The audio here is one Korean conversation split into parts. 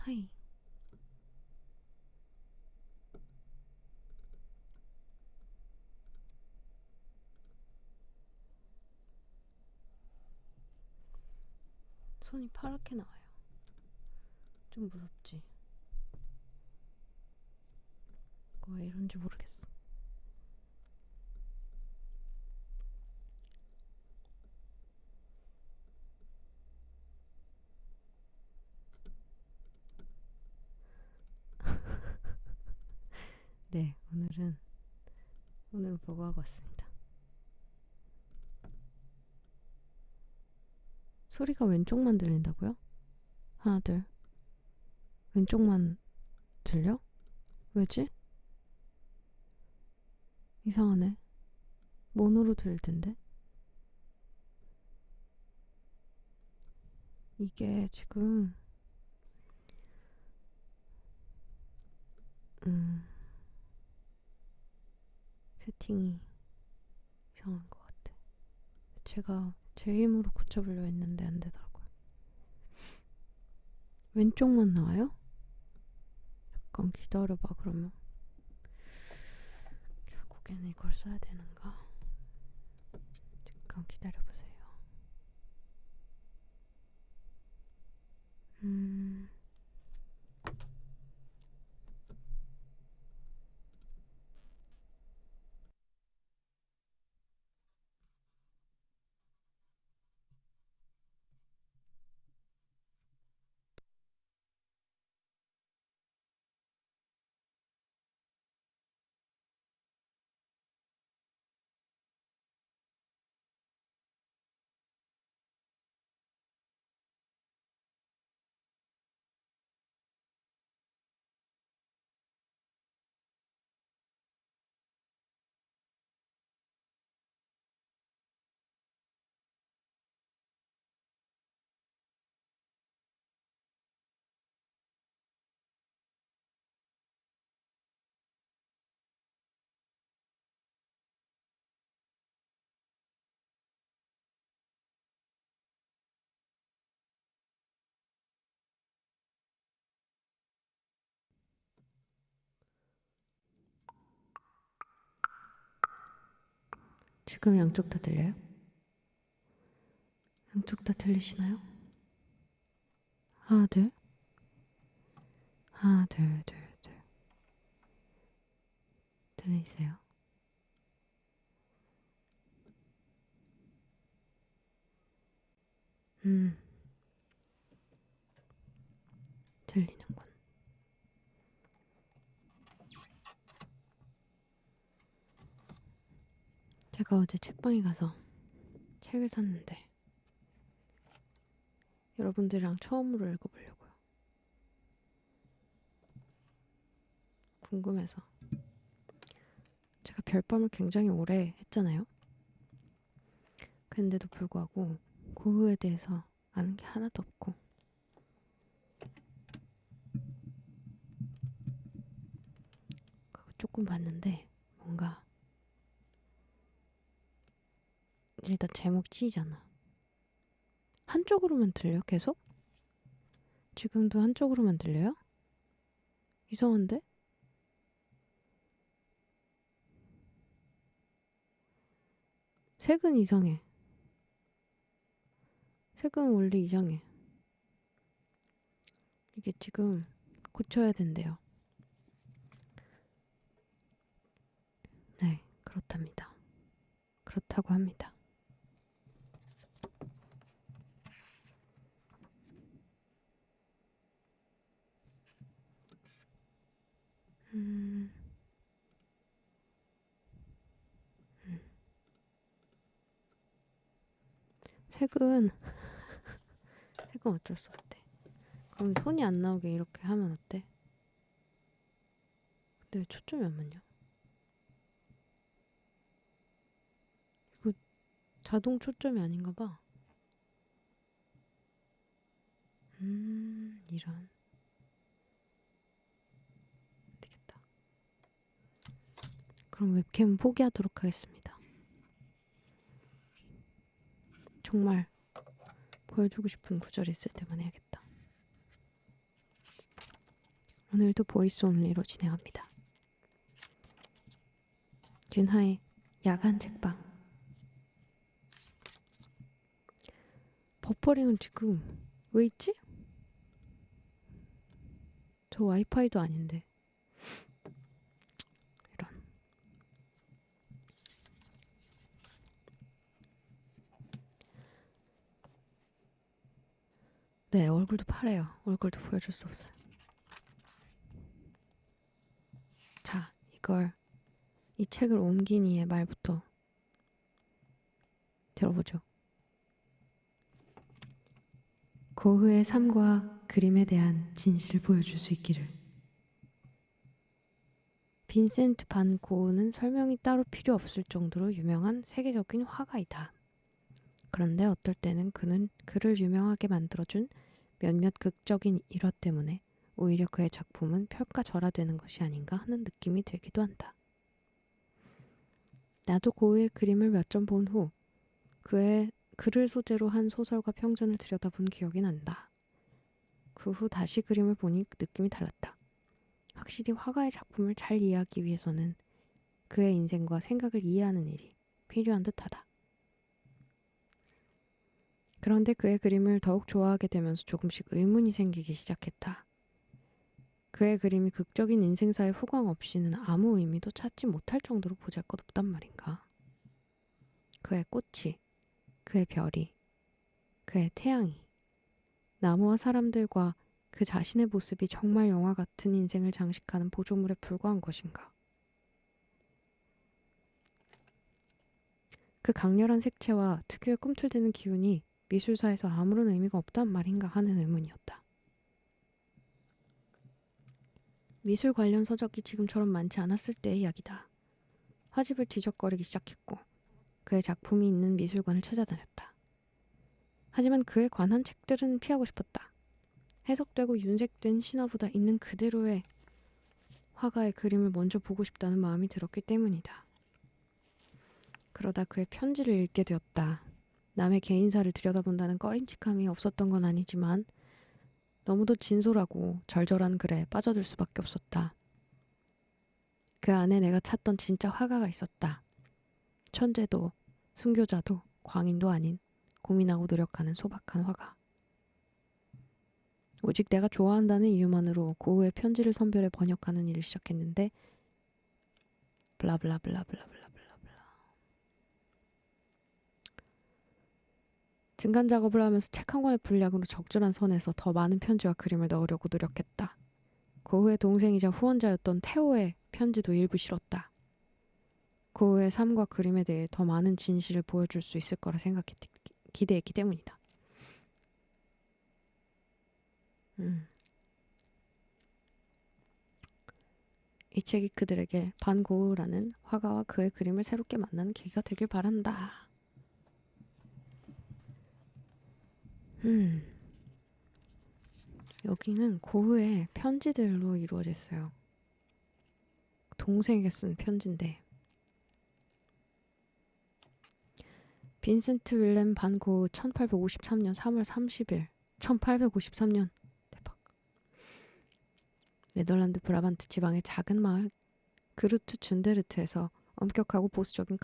하이. 손이 파랗게 나와요. 좀 무섭지? 이거 왜 이런지 모르겠어. 네, 오늘은 보고하고 왔습니다. 소리가 왼쪽만 들린다고요? 하나, 둘. 왼쪽만 들려? 왜지? 이상하네. 모노로 들릴 텐데. 이게 지금 세팅이 이상한 것 같아. 제가 제 힘으로 고쳐보려 했는데 안 되더라고요. 왼쪽만 나와요? 잠깐 기다려봐. 그러면 결국에는 이걸 써야 되는가? 잠깐 기다려보세요. 지금 양쪽 다 들려요? 양쪽 다 들리시나요? 하나, 둘. 하나, 둘, 둘, 둘. 들리세요? 들리는군. 제가 어제 책방에 가서 책을 샀는데 여러분들이랑 처음으로 읽어보려고요. 궁금해서. 제가 별밤을 굉장히 오래 했잖아요. 그런데도 불구하고 고흐에 대해서 아는 게 하나도 없고 그거 조금 봤는데 뭔가 일단 제목 찌잖아. 한쪽으로만 들려? 계속? 지금도 한쪽으로만 들려요? 이상한데? 색은 이상해. 색은 원래 이상해. 이게 지금 고쳐야 된대요. 네, 그렇답니다. 그렇다고 합니다. 색은 색은 어쩔 수 없대. 그럼 손이 안 나오게 이렇게 하면 어때? 근데 왜 초점이 안 맞냐? 이거 자동 초점이 아닌가 봐. 이런. 되겠다. 그럼 웹캠은 포기하도록 하겠습니다. 정말 보여주고 싶은 구절이 있을 때만 해야겠다. 오늘도 보이스 온리로 진행합니다. 윤하의 야간 책방. 버퍼링은 지금 왜 있지? 저 와이파이도 아닌데. 이런. 네, 얼굴도 파래요. 얼굴도 보여줄 수 없어요. 자, 이 책을 옮긴 이의 말부터 들어보죠. 고흐의 삶과 그림에 대한 진실을 보여줄 수 있기를. 빈센트 반 고흐는 설명이 따로 필요 없을 정도로 유명한 세계적인 화가이다. 그런데 어떨 때는 그는 그를 유명하게 만들어준 몇몇 극적인 일화 때문에 오히려 그의 작품은 평가절하되는 것이 아닌가 하는 느낌이 들기도 한다. 나도 고흐의 그림을 몇 점 본 후 그를 소재로 한 소설과 평전을 들여다본 기억이 난다. 그 후 다시 그림을 보니 느낌이 달랐다. 확실히 화가의 작품을 잘 이해하기 위해서는 그의 인생과 생각을 이해하는 일이 필요한 듯하다. 그런데 그의 그림을 더욱 좋아하게 되면서 조금씩 의문이 생기기 시작했다. 그의 그림이 극적인 인생사의 후광 없이는 아무 의미도 찾지 못할 정도로 보잘것없단 말인가. 그의 꽃이, 그의 별이, 그의 태양이, 나무와 사람들과 그 자신의 모습이 정말 영화 같은 인생을 장식하는 보조물에 불과한 것인가. 그 강렬한 색채와 특유의 꿈틀대는 기운이 미술사에서 아무런 의미가 없단 말인가 하는 의문이었다. 미술 관련 서적이 지금처럼 많지 않았을 때의 이야기다. 화집을 뒤적거리기 시작했고 그의 작품이 있는 미술관을 찾아다녔다. 하지만 그에 관한 책들은 피하고 싶었다. 해석되고 윤색된 신화보다 있는 그대로의 화가의 그림을 먼저 보고 싶다는 마음이 들었기 때문이다. 그러다 그의 편지를 읽게 되었다. 남의 개인사를 들여다본다는 꺼림칙함이 없었던 건 아니지만 너무도 진솔하고 절절한 글에 빠져들 수밖에 없었다. 그 안에 내가 찾던 진짜 화가가 있었다. 천재도 순교자도 광인도 아닌 고민하고 노력하는 소박한 화가. 오직 내가 좋아한다는 이유만으로 고흐의 편지를 선별해 번역하는 일을 시작했는데 블라블라블라블라블라블라. 증간 작업을 하면서 책 한 권의 분량으로 적절한 선에서 더 많은 편지와 그림을 넣으려고 노력했다. 고흐의 동생이자 후원자였던 테오의 편지도 일부 실었다. 고흐의 삶과 그림에 대해 더 많은 진실을 보여줄 수 있을 거라 기대했기 때문이다. 이 책이 그들에게 반 고흐라는 화가와 그의 그림을 새롭게 만나는 계기가 되길 바란다. 여기는 고흐의 편지들로 이루어져 있어요. 동생에게 쓴 편지인데 빈센트 윌렘 반 고흐 1853년 3월 30일 1853년 대박. 네덜란드 브라반트 지방의 작은 마을 그루트 준데르트에서 엄격하고 보수적인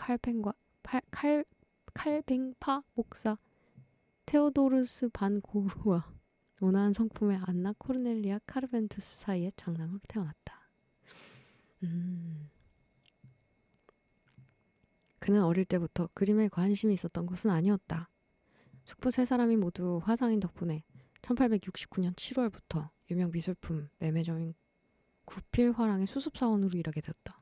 칼뱅파 목사 테오도르스 반 고흐와 온화한 성품의 안나 코르넬리아 카르벤투스 사이의 장남으로 태어났다. 그는 어릴 때부터 그림에 관심이 있었던 것은 아니었다. 숙부 세 사람이 모두 화상인 덕분에 1869년 7월부터 유명 미술품 매매점인 구필화랑의 수습사원으로 일하게 되었다.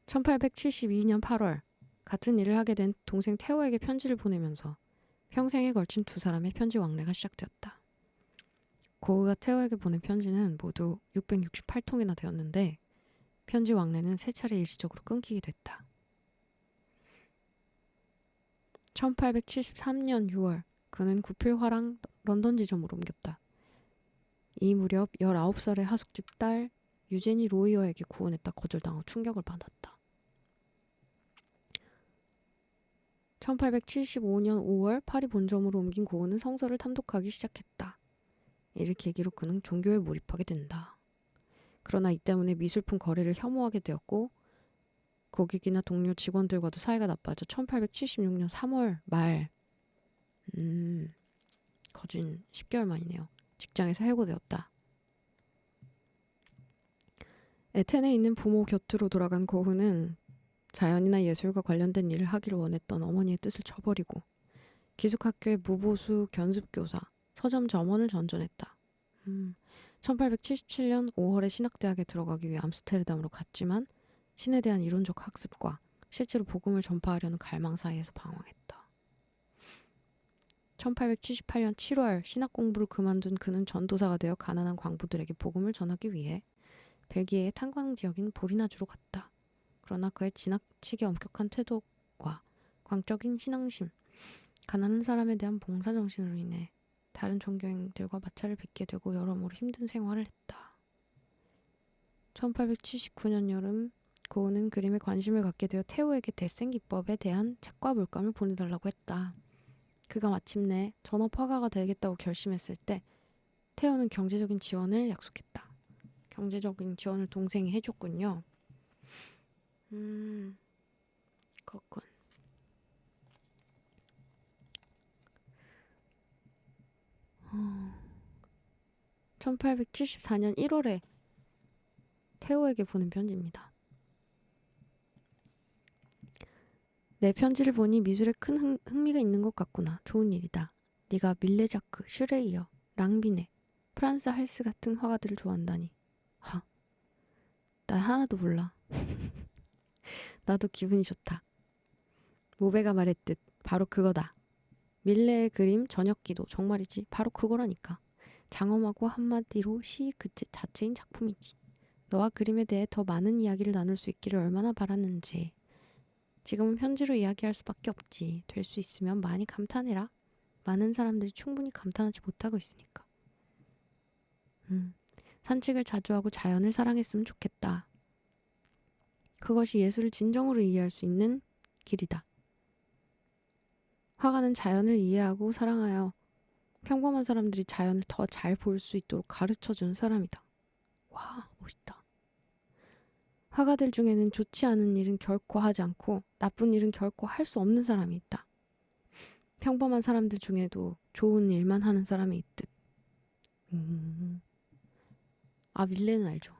1872년 8월 같은 일을 하게 된 동생 테오에게 편지를 보내면서 평생에 걸친 두 사람의 편지 왕래가 시작되었다. 고흐가 테오에게 보낸 편지는 모두 668통이나 되었는데 편지 왕래는 세 차례 일시적으로 끊기게 됐다. 1873년 6월 그는 구필화랑 런던 지점으로 옮겼다. 이 무렵 19살의 하숙집 딸 유제니 로이어에게 구원했다 거절당하고 충격을 받았다. 1875년 5월 파리 본점으로 옮긴 고은은 성서를 탐독하기 시작했다. 이를 계기로 그는 종교에 몰입하게 된다. 그러나 이 때문에 미술품 거래를 혐오하게 되었고 고객이나 동료 직원들과도 사이가 나빠져 1876년 3월 말 거진 10개월 만이네요. 직장에서 해고되었다. 에텐에 있는 부모 곁으로 돌아간 고흐는 자연이나 예술과 관련된 일을 하기를 원했던 어머니의 뜻을 저버리고 기숙학교의 무보수 견습교사, 서점 점원을 전전했다. 1877년 5월에 신학대학에 들어가기 위해 암스테르담으로 갔지만 신에 대한 이론적 학습과 실제로 복음을 전파하려는 갈망 사이에서 방황했다. 1878년 7월 신학 공부를 그만둔 그는 전도사가 되어 가난한 광부들에게 복음을 전하기 위해 벨기에의 탄광 지역인 보리나주로 갔다. 그러나 그의 지나치게 엄격한 태도와 광적인 신앙심, 가난한 사람에 대한 봉사정신으로 인해 다른 종교인들과 마찰을 빚게 되고 여러모로 힘든 생활을 했다. 1879년 여름 고은은 그림에 관심을 갖게 되어 테오에게 대생기법에 대한 책과 물감을 보내달라고 했다. 그가 마침내 전업 화가가 되겠다고 결심했을 때 테오는 경제적인 지원을 약속했다. 경제적인 지원을 동생이 해줬군요. 그렇군. 1874년 1월에 테오에게 보낸 편지입니다. 내 편지를 보니 미술에 큰 흥미가 있는 것 같구나. 좋은 일이다. 네가 밀레 자크, 슈레이어, 랑비네, 프란스 할스 같은 화가들을 좋아한다니. 나 하나도 몰라. 나도 기분이 좋다. 모베가 말했듯 바로 그거다. 밀레의 그림 저녁기도 정말이지 바로 그거라니까. 장엄하고 한마디로 시 그 자체인 작품이지. 너와 그림에 대해 더 많은 이야기를 나눌 수 있기를 얼마나 바랐는지. 지금은 편지로 이야기할 수밖에 없지. 될 수 있으면 많이 감탄해라. 많은 사람들이 충분히 감탄하지 못하고 있으니까. 산책을 자주 하고 자연을 사랑했으면 좋겠다. 그것이 예술을 진정으로 이해할 수 있는 길이다. 화가는 자연을 이해하고 사랑하여 평범한 사람들이 자연을 더 잘 볼 수 있도록 가르쳐주는 사람이다. 와, 멋있다. 화가들 중에는 좋지 않은 일은 결코 하지 않고 나쁜 일은 결코 할 수 없는 사람이 있다. 평범한 사람들 중에도 좋은 일만 하는 사람이 있듯. 밀레는 알죠.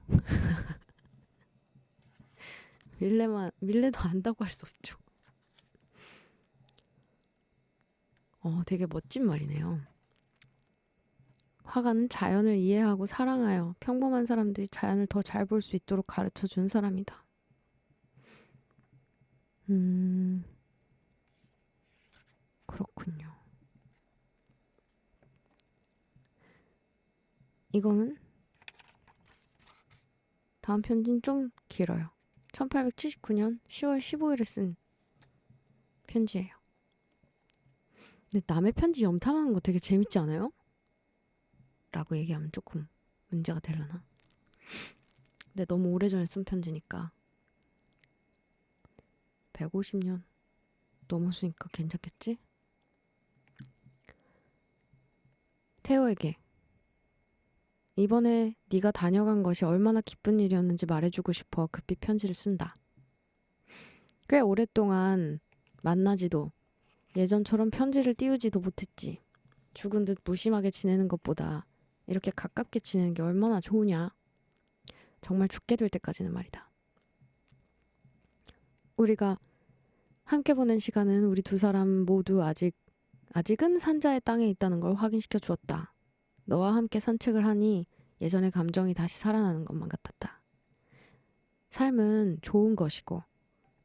밀레도 안다고 할 수 없죠. 되게 멋진 말이네요. 화가는 자연을 이해하고 사랑하여 평범한 사람들이 자연을 더 잘 볼 수 있도록 가르쳐주는 사람이다. 그렇군요. 이거는 다음 편지는 좀 길어요. 1879년 10월 15일에 쓴 편지예요. 근데 남의 편지 염탐하는 거 되게 재밌지 않아요? 라고 얘기하면 조금 문제가 되려나? 근데 너무 오래전에 쓴 편지니까 150년 넘었으니까 괜찮겠지? 테오에게 이번에 네가 다녀간 것이 얼마나 기쁜 일이었는지 말해주고 싶어 급히 편지를 쓴다. 꽤 오랫동안 만나지도 예전처럼 편지를 띄우지도 못했지. 죽은 듯 무심하게 지내는 것보다 이렇게 가깝게 지내는 게 얼마나 좋으냐. 정말 죽게 될 때까지는 말이다. 우리가 함께 보낸 시간은 우리 두 사람 모두 아직은 산자의 땅에 있다는 걸 확인시켜 주었다. 너와 함께 산책을 하니 예전의 감정이 다시 살아나는 것만 같았다. 삶은 좋은 것이고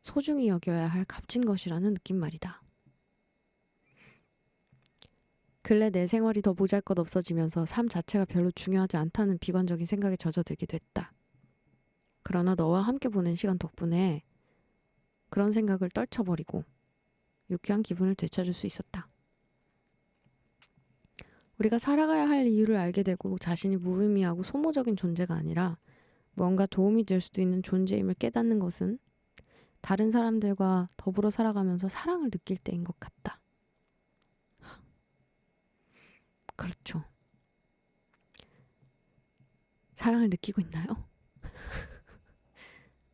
소중히 여겨야 할 값진 것이라는 느낌 말이다. 근래 내 생활이 더 보잘것없어지면서 삶 자체가 별로 중요하지 않다는 비관적인 생각에 젖어들기도 했다. 그러나 너와 함께 보낸 시간 덕분에 그런 생각을 떨쳐버리고 유쾌한 기분을 되찾을 수 있었다. 우리가 살아가야 할 이유를 알게 되고 자신이 무의미하고 소모적인 존재가 아니라 무언가 도움이 될 수도 있는 존재임을 깨닫는 것은 다른 사람들과 더불어 살아가면서 사랑을 느낄 때인 것 같다. 그렇죠. 사랑을 느끼고 있나요?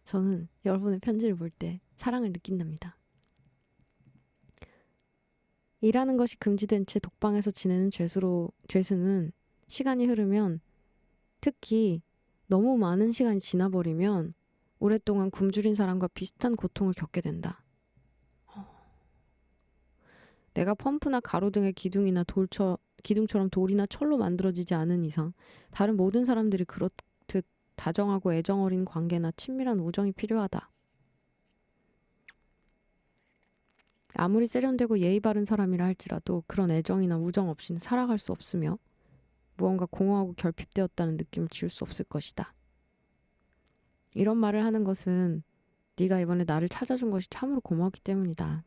저는 여러분의 편지를 볼 때 사랑을 느낀답니다. 일하는 것이 금지된 채 독방에서 지내는 죄수는 시간이 흐르면, 특히 너무 많은 시간이 지나버리면 오랫동안 굶주린 사람과 비슷한 고통을 겪게 된다. 내가 펌프나 가로등의 기둥처럼 돌이나 철로 만들어지지 않은 이상 다른 모든 사람들이 그렇듯 다정하고 애정 어린 관계나 친밀한 우정이 필요하다. 아무리 세련되고 예의 바른 사람이라 할지라도 그런 애정이나 우정 없이는 살아갈 수 없으며 무언가 공허하고 결핍되었다는 느낌을 지울 수 없을 것이다. 이런 말을 하는 것은 네가 이번에 나를 찾아준 것이 참으로 고마웠기 때문이다.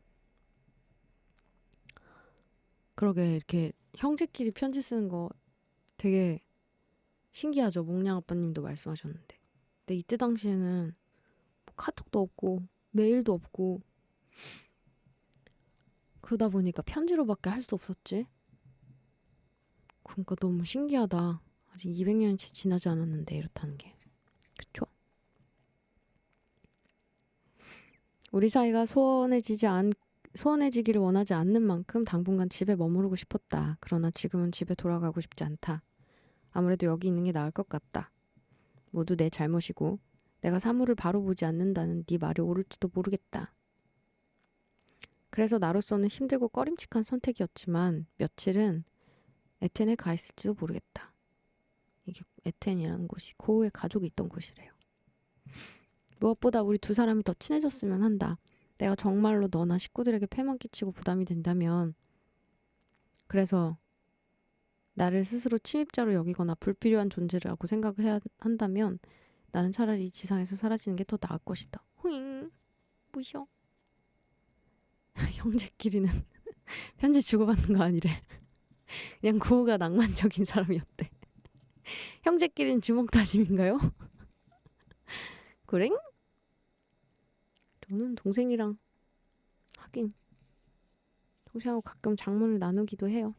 그러게, 이렇게 형제끼리 편지 쓰는 거 되게 신기하죠. 몽냥 아빠님도 말씀하셨는데. 근데 이때 당시에는 뭐 카톡도 없고 메일도 없고 그러다 보니까 편지로밖에 할 수 없었지. 그러니까 너무 신기하다. 아직 200년이 채 지나지 않았는데 이렇다는 게. 그쵸? 우리 사이가 소원해지기를 원하지 않는 만큼 당분간 집에 머무르고 싶었다. 그러나 지금은 집에 돌아가고 싶지 않다. 아무래도 여기 있는 게 나을 것 같다. 모두 내 잘못이고 내가 사물을 바로 보지 않는다는 네 말이 옳을지도 모르겠다. 그래서 나로서는 힘들고 꺼림칙한 선택이었지만 며칠은 에텐에 가 있을지도 모르겠다. 이게 에텐이라는 곳이 고우의 가족이 있던 곳이래요. 무엇보다 우리 두 사람이 더 친해졌으면 한다. 내가 정말로 너나 식구들에게 폐만 끼치고 부담이 된다면, 그래서 나를 스스로 침입자로 여기거나 불필요한 존재라고 생각을 해야 한다면 나는 차라리 이 지상에서 사라지는 게 더 나을 것이다. 후잉 무셔. 형제끼리는 편지 주고받는 거 아니래. 그냥 고우가 낭만적인 사람이었대. 형제끼리는 주먹 다짐인가요? 그래? 저는 동생이랑 하긴 동생하고 가끔 장문을 나누기도 해요.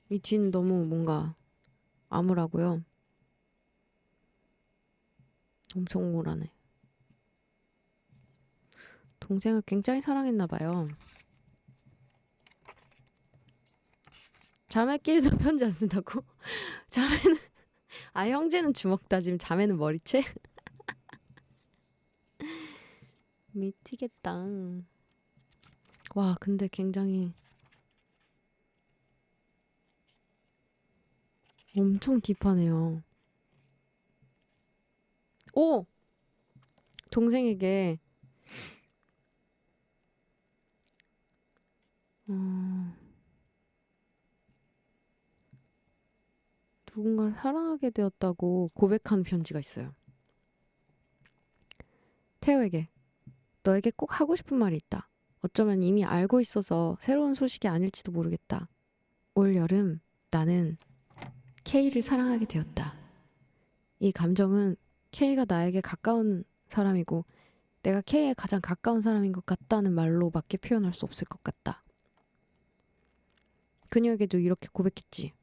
이 뒤는 너무 뭔가 암울하고요. 엄청 우울하네. 동생을 굉장히 사랑했나 봐요. 자매끼리도 편지 안 쓴다고? 자매는 형제는 주먹 다짐, 자매는 머리채? 미치겠다. 와, 근데 굉장히 엄청 딥하네요. 오! 동생에게 누군가를 사랑하게 되었다고 고백한 편지가 있어요. 태호에게 너에게 꼭 하고 싶은 말이 있다. 어쩌면 이미 알고 있어서 새로운 소식이 아닐지도 모르겠다. 올 여름 나는 K를 사랑하게 되었다. 이 감정은 K가 나에게 가까운 사람이고 내가 K에 가장 가까운 사람인 것 같다는 말로밖에 표현할 수 없을 것 같다. 그녀에게도 이렇게 고백했지.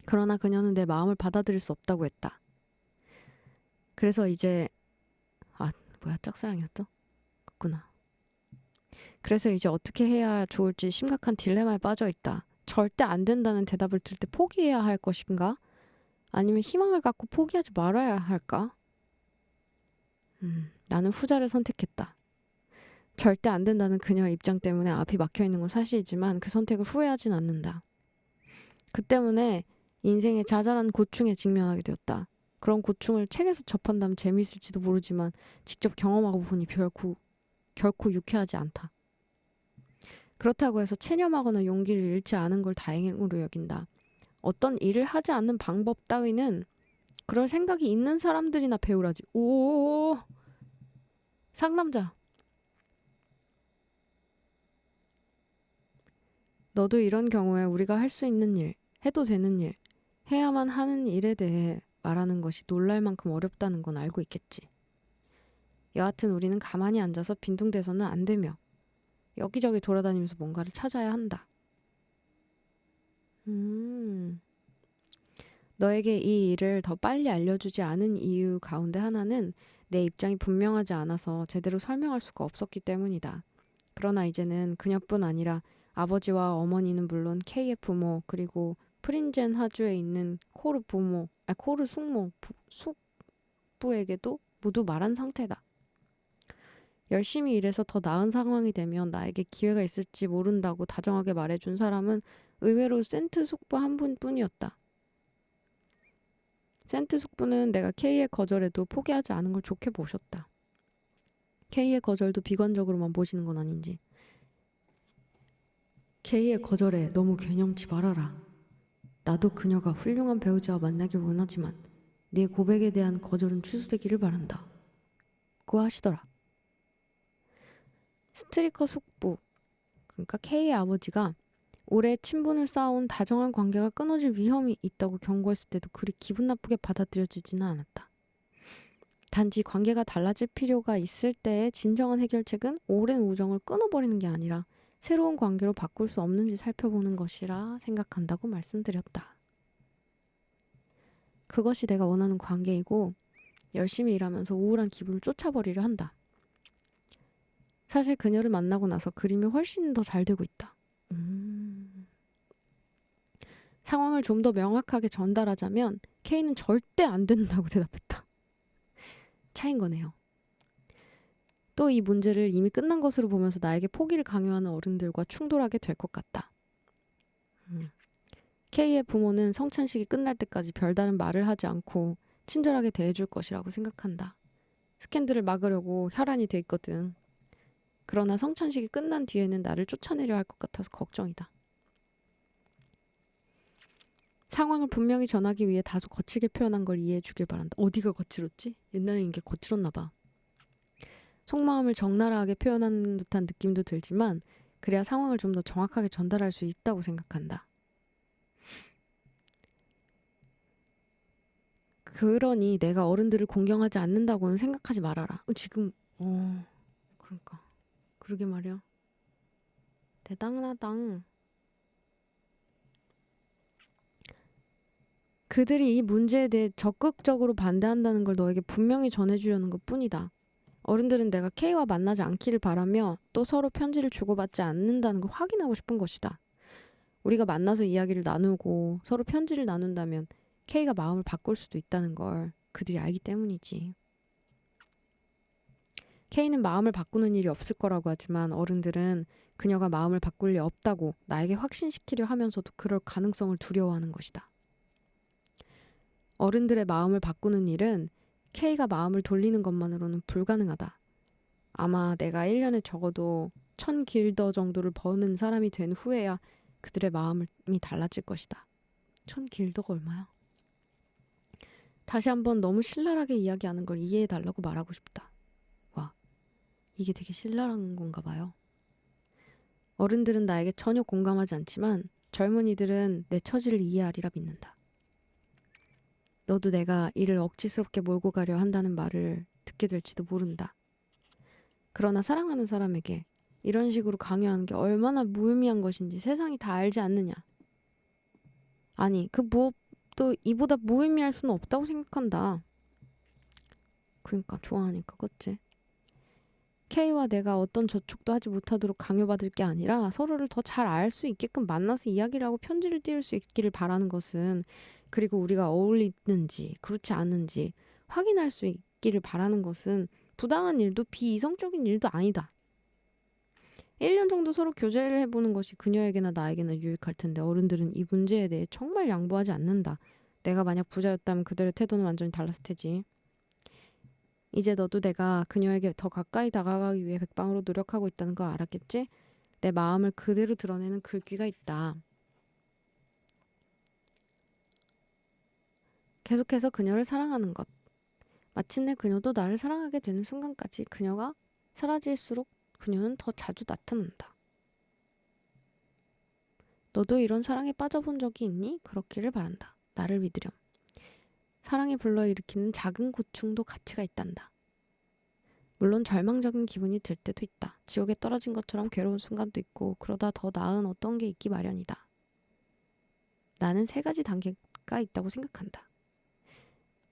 그러나 그녀는 내 마음을 받아들일 수 없다고 했다. 그래서 이제 짝사랑이었죠? 그렇구나. 그래서 이제 어떻게 해야 좋을지 심각한 딜레마에 빠져 있다. 절대 안 된다는 대답을 들을 때 포기해야 할 것인가? 아니면 희망을 갖고 포기하지 말아야 할까? 나는 후자를 선택했다. 절대 안 된다는 그녀의 입장 때문에 앞이 막혀 있는 건 사실이지만 그 선택을 후회하진 않는다. 그 때문에 인생의 자잘한 고충에 직면하게 되었다. 그런 고충을 책에서 접한다면 재미있을지도 모르지만 직접 경험하고 보니 결코 유쾌하지 않다. 그렇다고 해서 체념하거나 용기를 잃지 않은 걸 다행으로 여긴다. 어떤 일을 하지 않는 방법 따위는 그럴 생각이 있는 사람들이나 배우라지. 오, 상남자. 너도 이런 경우에 우리가 할 수 있는 일, 해도 되는 일, 해야만 하는 일에 대해 말하는 것이 놀랄 만큼 어렵다는 건 알고 있겠지. 여하튼 우리는 가만히 앉아서 빈둥대서는 안 되며 여기저기 돌아다니면서 뭔가를 찾아야 한다. 너에게 이 일을 더 빨리 알려주지 않은 이유 가운데 하나는 내 입장이 분명하지 않아서 제대로 설명할 수가 없었기 때문이다. 그러나 이제는 그녀뿐 아니라 아버지와 어머니는 물론 K의 부모 그리고 프린젠 하주에 있는 코르 숙부에게도 모두 말한 상태다. 열심히 일해서 더 나은 상황이 되면 나에게 기회가 있을지 모른다고 다정하게 말해준 사람은 의외로 센트 숙부 한 분뿐이었다. 센트 숙부는 내가 K의 거절에도 포기하지 않은 걸 좋게 보셨다. K의 거절도 비관적으로만 보시는 건 아닌지. K의 거절에 너무 개념치 말아라. 나도 그녀가 훌륭한 배우자와 만나길 원하지만 네 고백에 대한 거절은 취소되기를 바란다. 고 하시더라. 스트리커 숙부, 그러니까 K의 아버지가 오래 친분을 쌓아온 다정한 관계가 끊어질 위험이 있다고 경고했을 때도 그리 기분 나쁘게 받아들여지지는 않았다. 단지 관계가 달라질 필요가 있을 때의 진정한 해결책은 오랜 우정을 끊어버리는 게 아니라 새로운 관계로 바꿀 수 없는지 살펴보는 것이라 생각한다고 말씀드렸다. 그것이 내가 원하는 관계이고 열심히 일하면서 우울한 기분을 쫓아버리려 한다. 사실 그녀를 만나고 나서 그림이 훨씬 더 잘 되고 있다. 상황을 좀 더 명확하게 전달하자면 K는 절대 안 된다고 대답했다. 차인 거네요. 또 이 문제를 이미 끝난 것으로 보면서 나에게 포기를 강요하는 어른들과 충돌하게 될 것 같다. K의 부모는 성찬식이 끝날 때까지 별다른 말을 하지 않고 친절하게 대해줄 것이라고 생각한다. 스캔들을 막으려고 혈안이 돼 있거든. 그러나 성찬식이 끝난 뒤에는 나를 쫓아내려 할 것 같아서 걱정이다. 상황을 분명히 전하기 위해 다소 거칠게 표현한 걸 이해해 주길 바란다. 어디가 거칠었지? 옛날에 이게 거칠었나 봐. 속마음을 적나라하게 표현하는 듯한 느낌도 들지만 그래야 상황을 좀 더 정확하게 전달할 수 있다고 생각한다. 그러니 내가 어른들을 공경하지 않는다고는 생각하지 말아라. 지금 그러니까 그러게 말이야. 대단하당. 그들이 이 문제에 대해 적극적으로 반대한다는 걸 너에게 분명히 전해주려는 것뿐이다. 어른들은 내가 K와 만나지 않기를 바라며 또 서로 편지를 주고받지 않는다는 걸 확인하고 싶은 것이다. 우리가 만나서 이야기를 나누고 서로 편지를 나눈다면 K가 마음을 바꿀 수도 있다는 걸 그들이 알기 때문이지. K는 마음을 바꾸는 일이 없을 거라고 하지만 어른들은 그녀가 마음을 바꿀 리 없다고 나에게 확신시키려 하면서도 그럴 가능성을 두려워하는 것이다. 어른들의 마음을 바꾸는 일은 K가 마음을 돌리는 것만으로는 불가능하다. 아마 내가 1년에 적어도 1000길더 정도를 버는 사람이 된 후에야 그들의 마음이 달라질 것이다. 1000길더가 얼마야? 다시 한번 너무 신랄하게 이야기하는 걸 이해해달라고 말하고 싶다. 와, 이게 되게 신랄한 건가 봐요. 어른들은 나에게 전혀 공감하지 않지만 젊은이들은 내 처지를 이해하리라 믿는다. 너도 내가 이를 억지스럽게 몰고 가려 한다는 말을 듣게 될지도 모른다. 그러나 사랑하는 사람에게 이런 식으로 강요하는 게 얼마나 무의미한 것인지 세상이 다 알지 않느냐. 아니, 그 무엇도 이보다 무의미할 수는 없다고 생각한다. 그러니까 좋아하니까, 그치? K와 내가 어떤 저촉도 하지 못하도록 강요받을 게 아니라 서로를 더 잘 알 수 있게끔 만나서 이야기를 하고 편지를 띄울 수 있기를 바라는 것은, 그리고 우리가 어울리는지 그렇지 않은지 확인할 수 있기를 바라는 것은 부당한 일도 비이성적인 일도 아니다. 1년 정도 서로 교제를 해보는 것이 그녀에게나 나에게나 유익할 텐데 어른들은 이 문제에 대해 정말 양보하지 않는다. 내가 만약 부자였다면 그들의 태도는 완전히 달랐을 테지. 이제 너도 내가 그녀에게 더 가까이 다가가기 위해 백방으로 노력하고 있다는 걸 알았겠지? 내 마음을 그대로 드러내는 글귀가 있다. 계속해서 그녀를 사랑하는 것. 마침내 그녀도 나를 사랑하게 되는 순간까지 그녀가 사라질수록 그녀는 더 자주 나타난다. 너도 이런 사랑에 빠져본 적이 있니? 그렇기를 바란다. 나를 믿으렴. 사랑이 불러일으키는 작은 고충도 가치가 있단다. 물론 절망적인 기분이 들 때도 있다. 지옥에 떨어진 것처럼 괴로운 순간도 있고 그러다 더 나은 어떤 게 있기 마련이다. 나는 3가지 단계가 있다고 생각한다.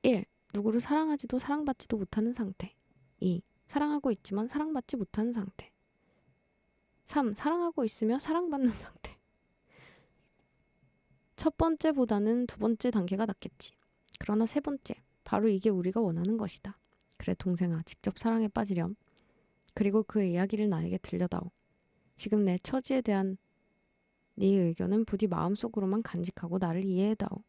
1. 누구를 사랑하지도 사랑받지도 못하는 상태. 2. 사랑하고 있지만 사랑받지 못하는 상태. 3. 사랑하고 있으며 사랑받는 상태. 첫 번째보다는 2번째 단계가 낫겠지. 그러나 3번째, 바로 이게 우리가 원하는 것이다. 그래 동생아, 직접 사랑에 빠지렴. 그리고 그 이야기를 나에게 들려다오. 지금 내 처지에 대한 네 의견은 부디 마음속으로만 간직하고 나를 이해해다오.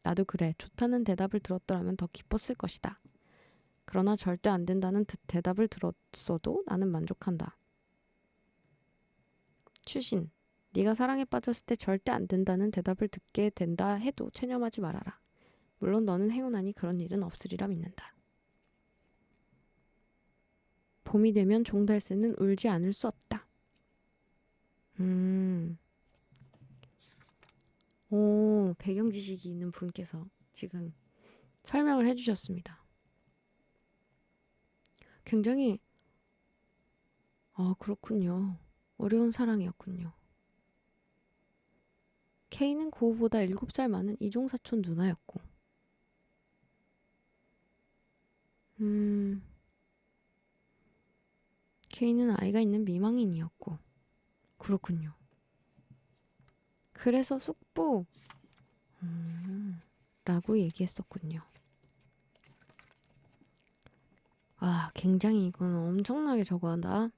나도 그래, 좋다는 대답을 들었더라면 더 기뻤을 것이다. 그러나 절대 안 된다는 대답을 들었어도 나는 만족한다. 추신, 네가 사랑에 빠졌을 때 절대 안 된다는 대답을 듣게 된다 해도 체념하지 말아라. 물론 너는 행운하니 그런 일은 없으리라 믿는다. 봄이 되면 종달새는 울지 않을 수 없다. 오, 배경 지식이 있는 분께서 지금 설명을 해주셨습니다. 굉장히 그렇군요. 어려운 사랑이었군요. K는 고우보다 7살 많은 이종사촌 누나였고 K는 아이가 있는 미망인이었고 그렇군요. 그래서 숙부 라고 얘기했었군요. 아, 굉장히 이건 엄청나게 저거하다.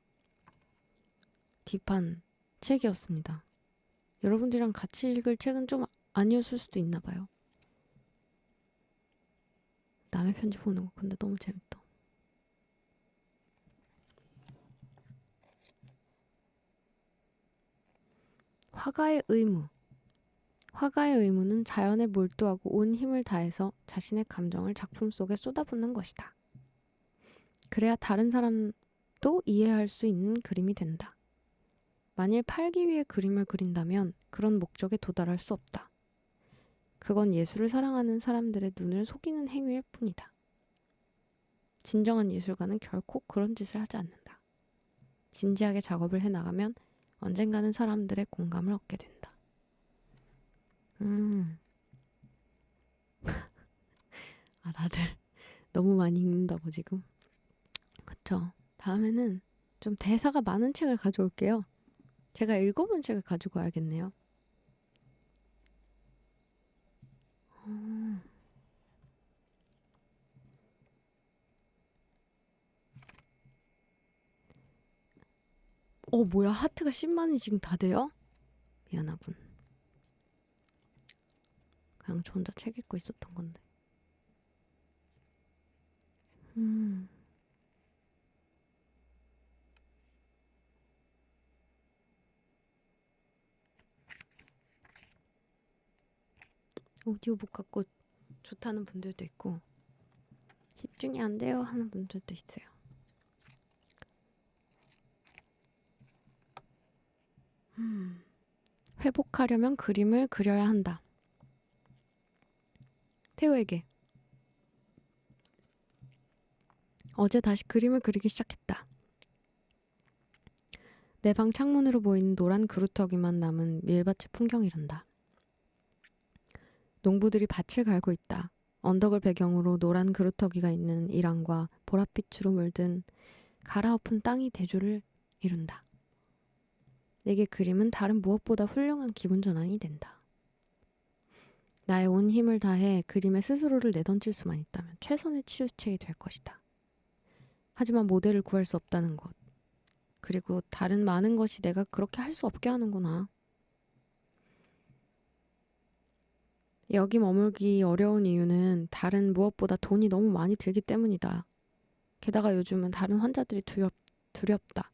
딥한 책이었습니다. 여러분들이랑 같이 읽을 책은 좀 아니었을 수도 있나 봐요. 남의 편지 보는 거 근데 너무 재밌다. 화가의 의무. 화가의 의무는 자연에 몰두하고 온 힘을 다해서 자신의 감정을 작품 속에 쏟아붓는 것이다. 그래야 다른 사람도 이해할 수 있는 그림이 된다. 만일 팔기 위해 그림을 그린다면 그런 목적에 도달할 수 없다. 그건 예술을 사랑하는 사람들의 눈을 속이는 행위일 뿐이다. 진정한 예술가는 결코 그런 짓을 하지 않는다. 진지하게 작업을 해나가면 언젠가는 사람들의 공감을 얻게 된다. 아, 다들 너무 많이 읽는다고 지금. 그쵸. 다음에는 좀 대사가 많은 책을 가져올게요. 제가 읽어본 책을 가지고 와야겠네요. 뭐야, 하트가 10만이 지금 다 돼요? 미안하군. 그냥 저 혼자 책 읽고 있었던 건데. 오디오북 갖고 좋다는 분들도 있고 집중이 안 돼요 하는 분들도 있어요. 회복하려면 그림을 그려야 한다. 태호에게 어제 다시 그림을 그리기 시작했다. 내 방 창문으로 보이는 노란 그루터기만 남은 밀밭의 풍경이란다. 농부들이 밭을 갈고 있다. 언덕을 배경으로 노란 그루터기가 있는 이랑과 보랏빛으로 물든 갈아엎은 땅이 대조를 이룬다. 내게 그림은 다른 무엇보다 훌륭한 기분 전환이 된다. 나의 온 힘을 다해 그림에 스스로를 내던질 수만 있다면 최선의 치료책이 될 것이다. 하지만 모델을 구할 수 없다는 것. 그리고 다른 많은 것이 내가 그렇게 할 수 없게 하는구나. 여기 머물기 어려운 이유는 다른 무엇보다 돈이 너무 많이 들기 때문이다. 게다가 요즘은 다른 환자들이 두렵다.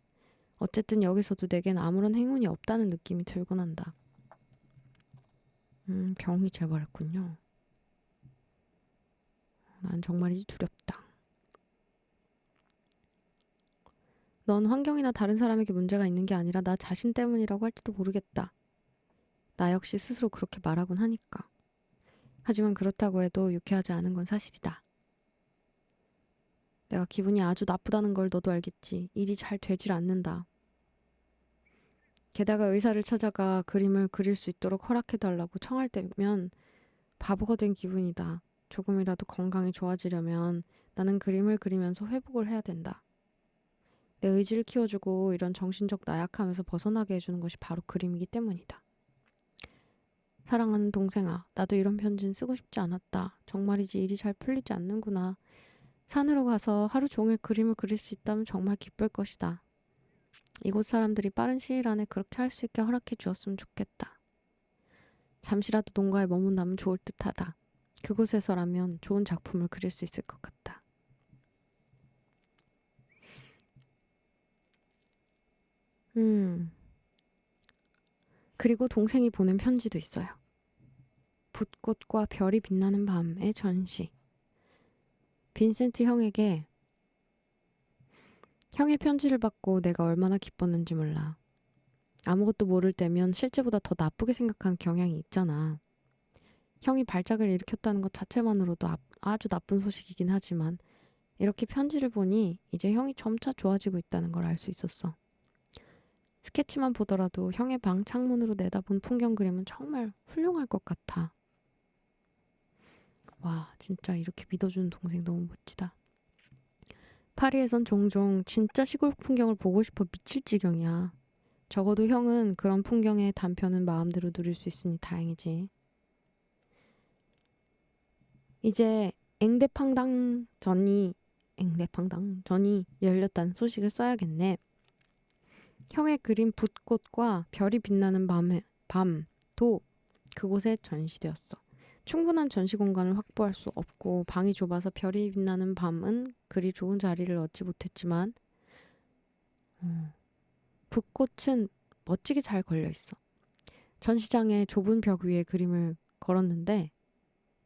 어쨌든 여기서도 내겐 아무런 행운이 없다는 느낌이 들곤 한다. 병이 재발했군요. 난 정말이지 두렵다. 넌 환경이나 다른 사람에게 문제가 있는 게 아니라 나 자신 때문이라고 할지도 모르겠다. 나 역시 스스로 그렇게 말하곤 하니까. 하지만 그렇다고 해도 유쾌하지 않은 건 사실이다. 내가 기분이 아주 나쁘다는 걸 너도 알겠지. 일이 잘 되질 않는다. 게다가 의사를 찾아가 그림을 그릴 수 있도록 허락해달라고 청할 때면 바보가 된 기분이다. 조금이라도 건강이 좋아지려면 나는 그림을 그리면서 회복을 해야 된다. 내 의지를 키워주고 이런 정신적 나약함에서 벗어나게 해주는 것이 바로 그림이기 때문이다. 사랑하는 동생아, 나도 이런 편지는 쓰고 싶지 않았다. 정말이지 일이 잘 풀리지 않는구나. 산으로 가서 하루 종일 그림을 그릴 수 있다면 정말 기쁠 것이다. 이곳 사람들이 빠른 시일 안에 그렇게 할 수 있게 허락해 주었으면 좋겠다. 잠시라도 농가에 머문다면 좋을 듯하다. 그곳에서라면 좋은 작품을 그릴 수 있을 것 같다. 그리고 동생이 보낸 편지도 있어요. 붓꽃과 별이 빛나는 밤의 전시. 빈센트 형에게 형의 편지를 받고 내가 얼마나 기뻤는지 몰라. 아무것도 모를 때면 실제보다 더 나쁘게 생각하는 경향이 있잖아. 형이 발작을 일으켰다는 것 자체만으로도 아주 나쁜 소식이긴 하지만 이렇게 편지를 보니 이제 형이 점차 좋아지고 있다는 걸 알 수 있었어. 스케치만 보더라도 형의 방 창문으로 내다본 풍경 그림은 정말 훌륭할 것 같아. 와, 진짜 이렇게 믿어주는 동생 너무 멋지다. 파리에선 종종 진짜 시골 풍경을 보고 싶어 미칠 지경이야. 적어도 형은 그런 풍경의 단편은 마음대로 누릴 수 있으니 다행이지. 이제 앵대팡당 전이 열렸다는 소식을 써야겠네. 형의 그린 붓꽃과 별이 빛나는 밤도 그곳에 전시되었어. 충분한 전시 공간을 확보할 수 없고 방이 좁아서 별이 빛나는 밤은 그리 좋은 자리를 얻지 못했지만 붓꽃은 멋지게 잘 걸려 있어. 전시장의 좁은 벽 위에 그림을 걸었는데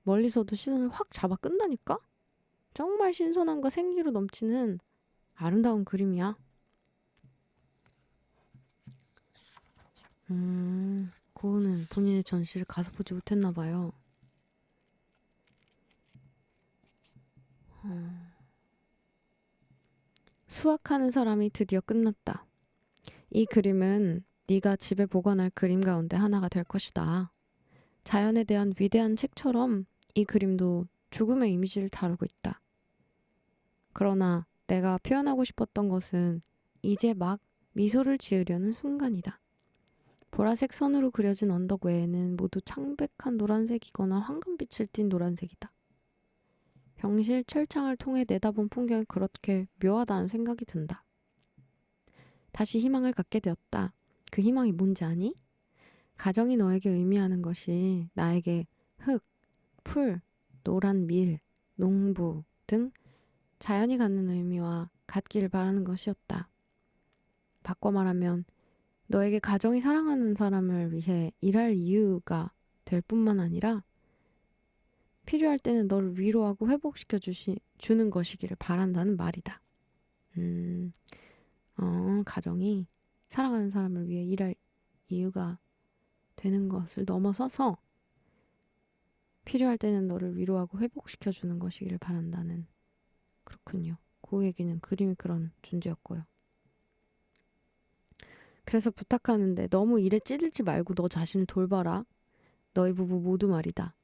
멀리서도 시선을 확 잡아 끈다니까? 정말 신선함과 생기로 넘치는 아름다운 그림이야. 고은은 본인의 전시를 가서 보지 못했나 봐요. 수학하는 사람이 드디어 끝났다. 이 그림은 네가 집에 보관할 그림 가운데 하나가 될 것이다. 자연에 대한 위대한 책처럼 이 그림도 죽음의 이미지를 다루고 있다. 그러나 내가 표현하고 싶었던 것은 이제 막 미소를 지으려는 순간이다. 보라색 선으로 그려진 언덕 외에는 모두 창백한 노란색이거나 황금빛을 띤 노란색이다. 병실 철창을 통해 내다본 풍경이 그렇게 묘하다는 생각이 든다. 다시 희망을 갖게 되었다. 그 희망이 뭔지 아니? 가정이 너에게 의미하는 것이 나에게 흙, 풀, 노란 밀, 농부 등 자연이 갖는 의미와 같기를 바라는 것이었다. 바꿔 말하면 너에게 가정이 사랑하는 사람을 위해 일할 이유가 될 뿐만 아니라 필요할 때는 너를 위로하고 회복시켜 주는 것이기를 바란다는 말이다. 가정이 사랑하는 사람을 위해 일할 이유가 되는 것을 넘어서서 필요할 때는 너를 위로하고 회복시켜 주는 것이기를 바란다는. 그렇군요. 고우에게는 그림이 그런 존재였고요. 그래서 부탁하는데 너무 일에 찌들지 말고 너 자신을 돌봐라. 너희 부부 모두 말이다.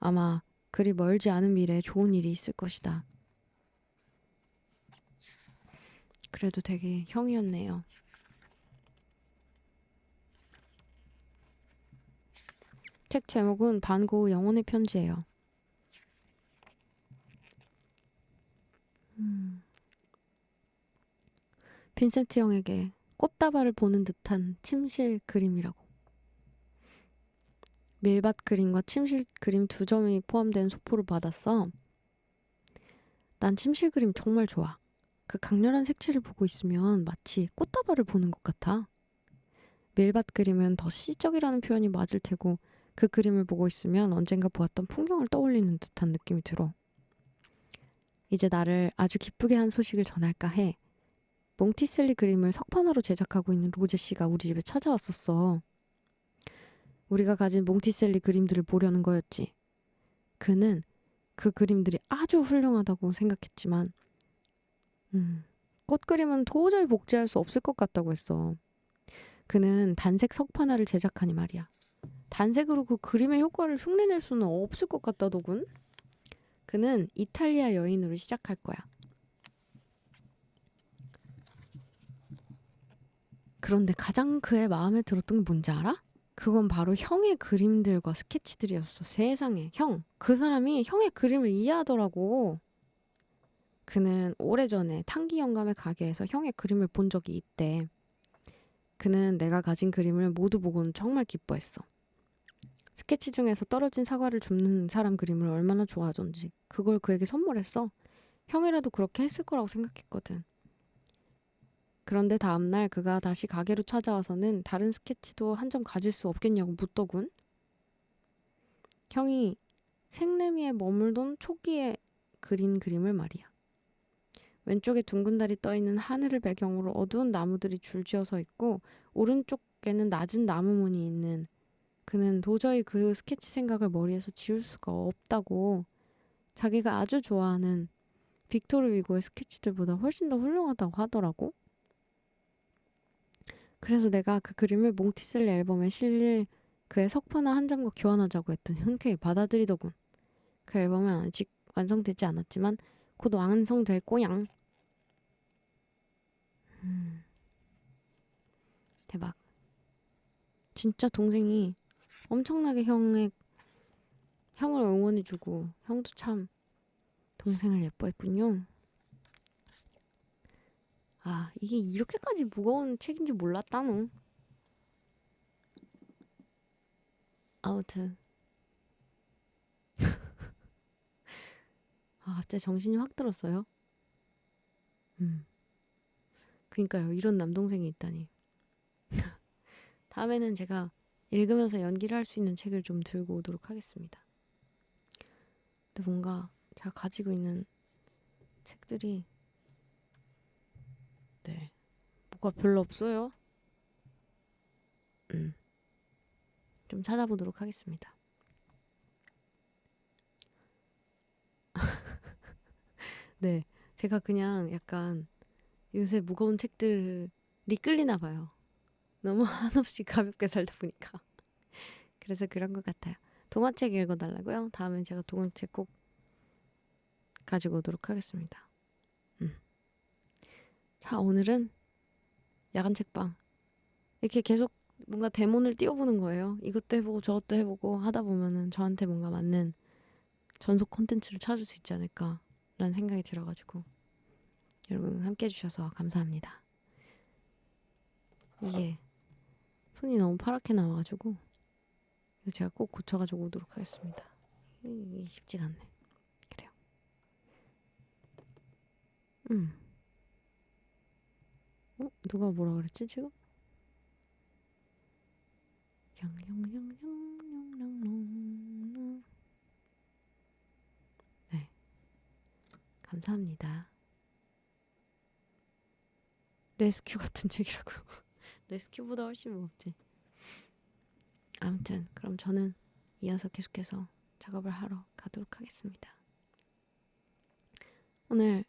아마 그리 멀지 않은 미래에 좋은 일이 있을 것이다. 그래도 되게 형이었네요. 책 제목은 반고우 영혼의 편지예요. 빈센트 형에게 꽃다발을 보는 듯한 침실 그림이라고. 밀밭 그림과 침실 그림 두 점이 포함된 소포를 받았어. 난 침실 그림 정말 좋아. 그 강렬한 색채를 보고 있으면 마치 꽃다발을 보는 것 같아. 밀밭 그림은 더 시적이라는 표현이 맞을 테고 그 그림을 보고 있으면 언젠가 보았던 풍경을 떠올리는 듯한 느낌이 들어. 이제 나를 아주 기쁘게 한 소식을 전할까 해. 몽티셀리 그림을 석판화로 제작하고 있는 로제 씨가 우리 집에 찾아왔었어. 우리가 가진 몽티셀리 그림들을 보려는 거였지. 그는 그 그림들이 아주 훌륭하다고 생각했지만 꽃 그림은 도저히 복제할 수 없을 것 같다고 했어. 그는 단색 석판화를 제작하니 말이야. 단색으로 그 그림의 효과를 흉내낼 수는 없을 것 같다더군. 그는 이탈리아 여인으로 시작할 거야. 그런데 가장 그의 마음에 들었던 게 뭔지 알아? 그건 바로 형의 그림들과 스케치들이었어. 세상에. 형. 그 사람이 형의 그림을 이해하더라고. 그는 오래전에 탄기 영감의 가게에서 형의 그림을 본 적이 있대. 그는 내가 가진 그림을 모두 보고는 정말 기뻐했어. 스케치 중에서 떨어진 사과를 줍는 사람 그림을 얼마나 좋아하던지 그걸 그에게 선물했어. 형이라도 그렇게 했을 거라고 생각했거든. 그런데 다음날 그가 다시 가게로 찾아와서는 다른 스케치도 한 점 가질 수 없겠냐고 묻더군. 형이 생래미에 머물던 초기에 그린 그림을 말이야. 왼쪽에 둥근 달이 떠있는 하늘을 배경으로 어두운 나무들이 줄지어 서 있고 오른쪽에는 낮은 나무문이 있는 그는 도저히 그 스케치 생각을 머리에서 지울 수가 없다고 자기가 아주 좋아하는 빅토르 위고의 스케치들보다 훨씬 더 훌륭하다고 하더라고. 그래서 내가 그 그림을 몽티셀리 앨범에 실릴 그의 석판화 한 장과 교환하자고 했더니 흔쾌히 받아들이더군. 그 앨범은 아직 완성되지 않았지만 곧 완성될 꼬양. 대박. 진짜 동생이 엄청나게 형을 응원해주고 형도 참 동생을 예뻐했군요. 아, 이게 이렇게까지 무거운 책인지 몰랐다노. 아무튼 갑자기 정신이 확 들었어요. 그러니까요. 이런 남동생이 있다니. 다음에는 제가 읽으면서 연기를 할 수 있는 책을 좀 들고 오도록 하겠습니다. 근데 뭔가 제가 가지고 있는 책들이 뭐가 별로 없어요. 좀 찾아보도록 하겠습니다. 네, 제가 그냥 약간 요새 무거운 책들이 끌리나 봐요. 너무 한없이 가볍게 살다 보니까. 그래서 그런 것 같아요. 동화책 읽어달라고요? 다음엔 제가 동화책 꼭 가지고 오도록 하겠습니다. 자, 오늘은 야간 책방. 이렇게 계속 뭔가 대본을 띄워보는 거예요. 이것도 해보고 저것도 해보고 하다 보면은 저한테 뭔가 맞는 전속 콘텐츠를 찾을 수 있지 않을까라는 생각이 들어가지고 여러분 함께 해주셔서 감사합니다. 이게 손이 너무 파랗게 나와가지고 이거 제가 꼭 고쳐가지고 오도록 하겠습니다. 이게 쉽지가 않네. 그래요. 누가 뭐라 그랬지 지금? 네, 감사합니다. 레스큐 같은 책이라고. 레스큐보다 훨씬 무겁지. 아무튼 그럼 저는 이어서 계속해서 작업을 하러 가도록 하겠습니다. 오늘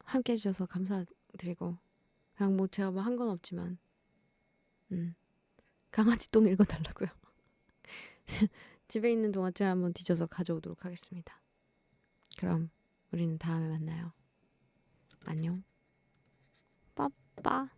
함께 해주셔서 감사드리고 그냥 뭐 제가 뭐 한 건 없지만 강아지 똥 읽어달라고요. 집에 있는 동화책 한번 뒤져서 가져오도록 하겠습니다. 그럼 우리는 다음에 만나요. 안녕. 빠빠.